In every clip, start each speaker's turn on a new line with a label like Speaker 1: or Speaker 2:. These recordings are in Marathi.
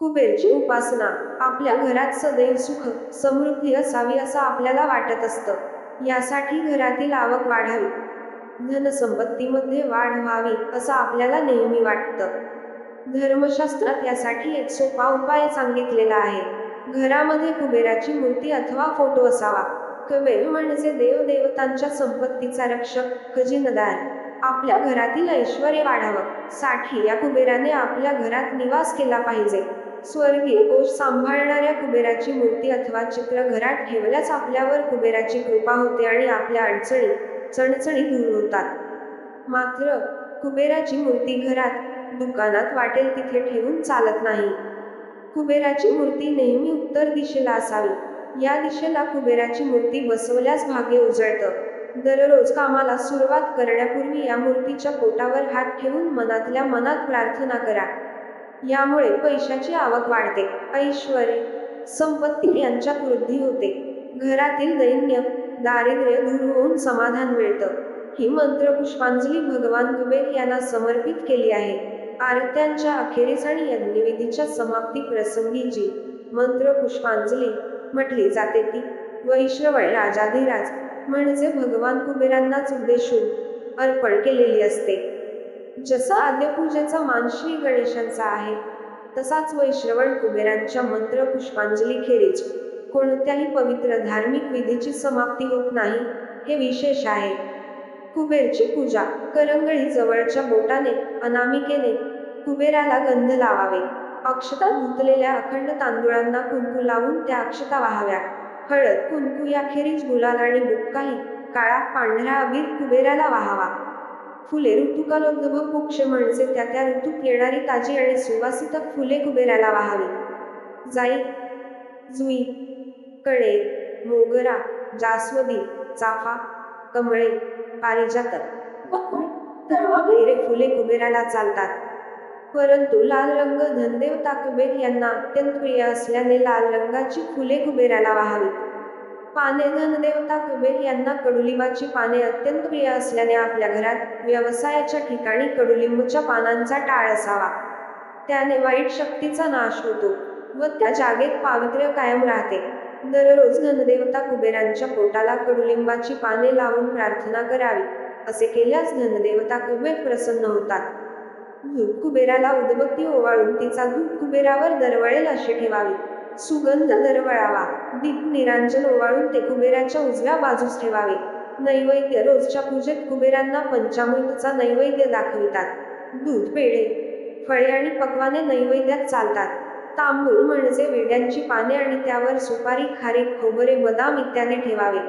Speaker 1: कुबेरची उपासना. आपल्या घरात सदैव सुख समृद्धी असावी असं आपल्याला वाटत असतं. यासाठी घरातील आवक वाढावी, धनसंपत्तीमध्ये वाढ व्हावी असं आपल्याला नेहमी वाटतं. धर्मशास्त्रात यासाठी एक सोपा उपाय सांगितलेला आहे. घरामध्ये कुबेराची मूर्ती अथवा फोटो असावा. कुबेर म्हणजे देवदेवतांच्या संपत्तीचा रक्षक, खजिनदार. आपल्या घरातील ऐश्वर्य वाढावं साठी या कुबेराने आपल्या घरात निवास केला पाहिजे. स्वर्गीय कोश सांभाळणाऱ्या कुबेराची मूर्ती अथवा चित्र घरात ठेवल्यास आपल्यावर कुबेराची कृपा होते आणि आपल्या अडचणी, चणचणी दूर होतात. मात्र कुबेराची मूर्ती घरात, दुकानात वाटेल तिथे ठेवून चालत नाही. कुबेराची मूर्ती नेहमी उत्तर दिशेला असावी. या दिशेला कुबेराची मूर्ती बसवल्यास भाग्य उजळतं. दररोज कामाला सुरुवात करण्यापूर्वी या मूर्तीच्या पोटावर हात ठेवून मनातल्या मनात प्रार्थना करा. यामुळे पैशाची आवक वाढते, ऐश्वर्य, संपत्ती यांच्यात वृद्धी होते. घरातील दैन्य, दारिद्र्य दूर होऊन समाधान मिळतं. ही मंत्र पुष्पांजली भगवान कुबेर यांना समर्पित केली आहे. आरत्यांच्या अखेरीस आणि यज्ञविधीच्या समाप्ती प्रसंगी जी मंत्र पुष्पांजली म्हटली जाते ती वैश्रवण राजाधिराज म्हणजे भगवान कुबेरांनाच उद्देशून अर्पण केलेली असते. जसा आद्यपूजेचा मान श्री गणेशांचा आहे, तसाच वैश्रवण कुबेरांच्या मंत्र पुष्पांजली खेरीज कोणत्याही पवित्र धार्मिक विधीची समाप्ती होत नाही, हे विशेष आहे. कुबेरची पूजा. करंगळी जवळच्या बोटाने, अनामिकेने कुबेराला गंध लावावे. अक्षता धुतलेल्या अखंड तांदूळांना कुंकू लावून त्या अक्षता वाहाव्या. हळद, कुंकू याखेरीज गुलाल आणि बुक्काही, काळा पांढरा अबीर कुबेराला वाहावा. फुले. ऋतुकालोद्भव पुक्ष म्हणजे त्या ऋतूत येणारी ताजी आणि सुवासिक फुले कुबेराला वाहावी. जाई, जुई, कळे, मोगरा, जास्वंदी, चाफा, कमळे, पारिजात, वगैरे फुले कुबेराला चालतात. परंतु लाल रंग धनदेवता कुबेर यांना अत्यंत प्रिय असल्याने लाल रंगाची फुले कुबेराला वाहावीत. पाने. धनदेवता कुबेर यांना कडुलिंबाची पाने अत्यंत प्रिय असल्याने आपल्या घरात, व्यवसायाच्या ठिकाणी कडुलिंबाच्या पानांचा टाळ असावा. त्याने वाईट शक्तीचा नाश होतो व त्या जागेत पावित्र्य कायम राहते. दररोज धनदेवता कुबेरांच्या पोटाला कडुलिंबाची पाने लावून प्रार्थना करावी. असे केल्यास धनदेवता कुबेर प्रसन्न होतात. धूप. कुबेराला उदबत्ती ओवाळून तिचा धूप कुबेरावर दरवळेल अशी ठेवावी. सुगंध दरवळावा. दीप निरांजन ओवाळून ते कुबेराच्या उजव्या बाजूस ठेवावे. नैवेद्य. रोजच्या पूजेत कुबेरांना पंचामृतचा नैवेद्य दाखवितात. दूध, पेढे, फळे आणि पक्वाने नैवेद्यात चालतात. तांबूळ म्हणजे विड्यांची पाने आणि त्यावर सुपारी, खारीक, खोबरे, बदाम इत्यादी ठेवावे.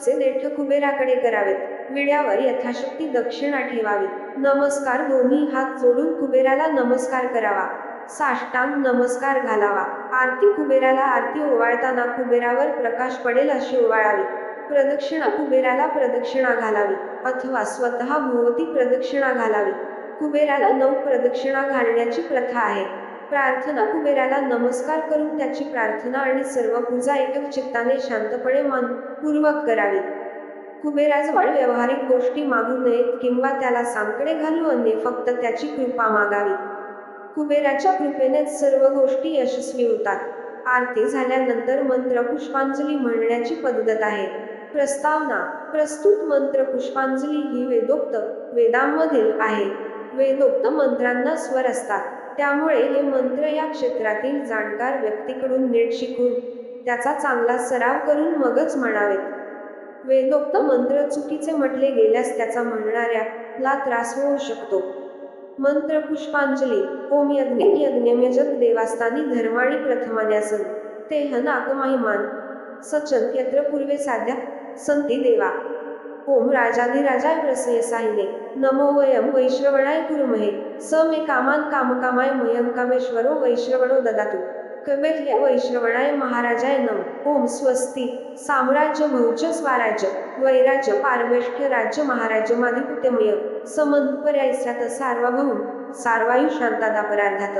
Speaker 1: चे देठ कुबेराकडे करावेत. विड्यावर यथाशक्ती दक्षिणा ठेवावी. नमस्कार. दोन्ही हात जोडून कुबेराला नमस्कार करावा. साष्टांग नमस्कार घालावा. आरती. कुबेराला आरती ओवाळताना कुबेरावर प्रकाश पडेल अशी ओवाळावी. प्रदक्षिणा. कुबेराला प्रदक्षिणा घालावी अथवा स्वतः भोवती प्रदक्षिणा घालावी. कुबेराला 9 प्रदक्षिणा घालण्याची प्रथा आहे. प्रार्थना. कुबेराला नमस्कार करून त्याची प्रार्थना आणि सर्व पूजा एकचित्ताने शांतपणे मनपूर्वक करावी. कुबेराजवळ व्यावहारिक गोष्टी मागू नयेत किंवा त्याला सांकडे घालू अन्ये फक्त त्याची कृपा मागावी. कुबेराच्या कृपेनेच सर्व गोष्टी यशस्वी होतात. आरती झाल्यानंतर मंत्र पुष्पांजली म्हणण्याची पद्धत आहे. प्रस्तावना. प्रस्तुत मंत्र पुष्पांजली ही वेदोक्त, वेदांमधील आहे. वेदोक्त मंत्रांना स्वर असतात. त्यामुळे हे मंत्र या क्षेत्रातील जाणकार व्यक्तीकडून नीट शिकून, त्याचा चांगला सराव करून मगच म्हणावेत. वेदोक्त मंत्र चुकीचे म्हटले गेल्यास त्याचा म्हणणाऱ्याला त्रास होऊ शकतो. मंत्र पुष्पांजली. ओम यज्ञमेजत देवास्तानी धर्माणी प्रथमान्यासन तेह नाकमहिमान सचन यत्र पूर्वे साध्या संती देवा. ओम राजाधिराजाय प्रसयसाहिने नमो वयं वैश्रवणाय कुरुमहे स मे कामान कामकामाय मयं कामेश्वरो वैश्रवणो ददातु. कबीर वैश्रवणाय महाराजाय नम. ओम स्वस्ती. साम्राज्य भौज्य स्वराज्य वैराज्य पारमेष्ठ्य राज्य महाराज्य माधिपत्यमय समंतपर्यायस्यात सार्वभौम सार्वायु शांतादापरार्धात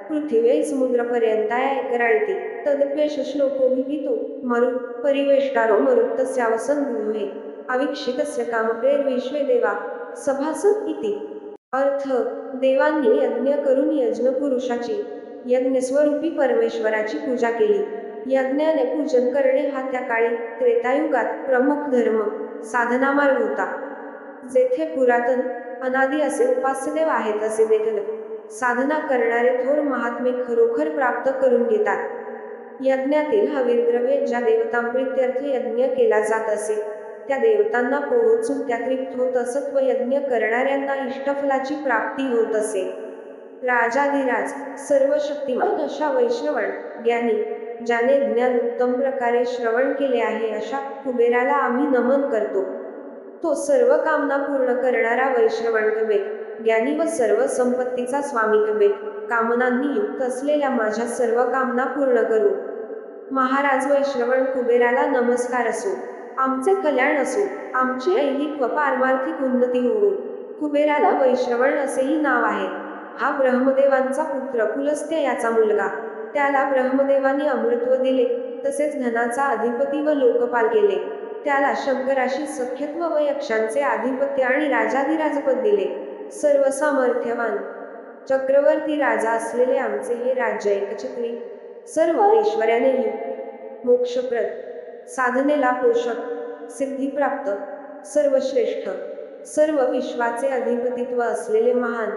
Speaker 1: पृथिव्यै समुद्रपर्यंताय एकराळिति तदप्येष श्लोकोभिहितो मरु परिवेष्टारो मरुत्तस्यावसन गृहे अवीक्षितस्य कामप्रेर विश्वे देवा सभासद इति. अर्थ. देवांनी यज्ञ करून यज्ञपुरुषाची यज्ञस्वरूपी परमेश्वराची पूजा केली. यज्ञाने पूजन करणे हा त्या काळी त्रेतायुगात प्रमुख धर्म साधना मार्ग होता. जेथे पुरातन अनादी असे उपास्यदेव आहेत असे देखील साधना करणारे थोर महात्मे खरोखर प्राप्त करून घेतात. यज्ञातील हविर्द्रव्ये ज्या देवतांप्रित्यर्थ यज्ञ केला जात असे त्या देवतांना पोहोचून त्या तृप्त होत असत व यज्ञ करणाऱ्यांना इष्टफलाची प्राप्ती होत असे. राजाधिराज सर्व शक्तिमान अशा वैश्रवण ज्ञानी ज्याने ज्ञान उत्तम प्रकारे श्रवण केले आहे अशा कुबेराला आम्ही नमन करतो. तो सर्व कामना पूर्ण करणारा वैश्रवण कबीर ज्ञानी व सर्व संपत्तीचा स्वामी कबीर कामनांनी युक्त असलेल्या माझ्या सर्व कामना पूर्ण करू. महाराज वैश्रवण कुबेराला नमस्कार असो. आमचे कल्याण असो. आमची ऐहिक व पारमार्थिक उन्नती होवो. कुबेराला वैश्रवण असेही नाव आहे. हा ब्रह्मदेवांचा पुत्र पुलस्त्य याचा मुलगा. त्याला ब्रह्मदेवांनी अमृतत्व दिले तसेच धनाचा अधिपती व लोकपाल केले. त्याला शंकराशी सख्यत्व व यक्षांचे आधिपत्य आणि राजाधिराजपद दिले. सर्व सामर्थ्यवान चक्रवर्ती राजा असलेले आमचे हे राज्य एकछत्री सर्व ऐश्वर्याने युक्त मोक्षप्रद साधनेला पोषक सिद्धिप्राप्त सर्वश्रेष्ठ सर्व विश्वाचे अधिपतित्व असलेले महान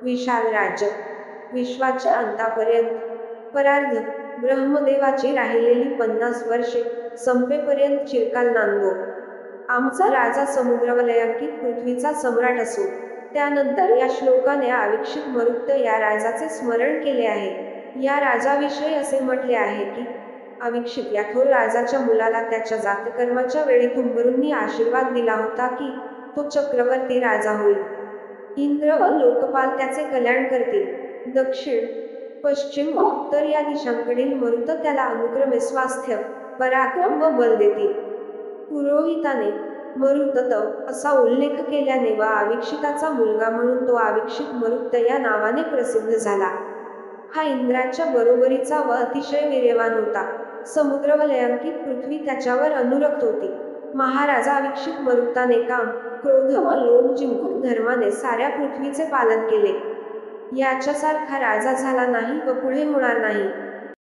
Speaker 1: विशाल राज्य विश्वाच्या अंतापर्यंत परार्ध ब्रह्मदेवाची राहिलेली 50 वर्षे संपेपर्यंत चिरकाल नांदो. आमचा राजा समुद्रवलयांकित पृथ्वीचा सम्राट असो. त्यानंतर या श्लोकाने आविक्षित मरुत या राजाचे स्मरण केले आहे. या राजाविषयी असे म्हटले आहे की आविक्षित या थोर राजाच्या मुलाला त्याच्या जातकर्माच्या वेळी तुंबरूंनी आशीर्वाद दिला होता की तो चक्रवर्ती राजा होईल. इंद्र व लोकपाल त्याचे कल्याण करतील. दक्षिण पश्चिम व उत्तर या दिशांकडील मरुत त्याला अनुक्रमे स्वास्थ्य पराक्रम व बल देतील. पुरोहिताने मरुततव असा उल्लेख केल्याने व आविक्षिताचा मुलगा म्हणून तो आविक्षित मरुत या नावाने प्रसिद्ध झाला. हा इंद्राच्या बरोबरीचा व अतिशय वीर्यवान होता. समुद्रवलयांकित पृथ्वी त्याच्यावर अनुरक्त होती. महाराजा आविक्षित मरुताने काम क्रोध व लोभ जिंकून धर्माने साऱ्या पृथ्वीचे पालन केले. याच्यासारखा राजा झाला नाही व पुढे होणार नाही.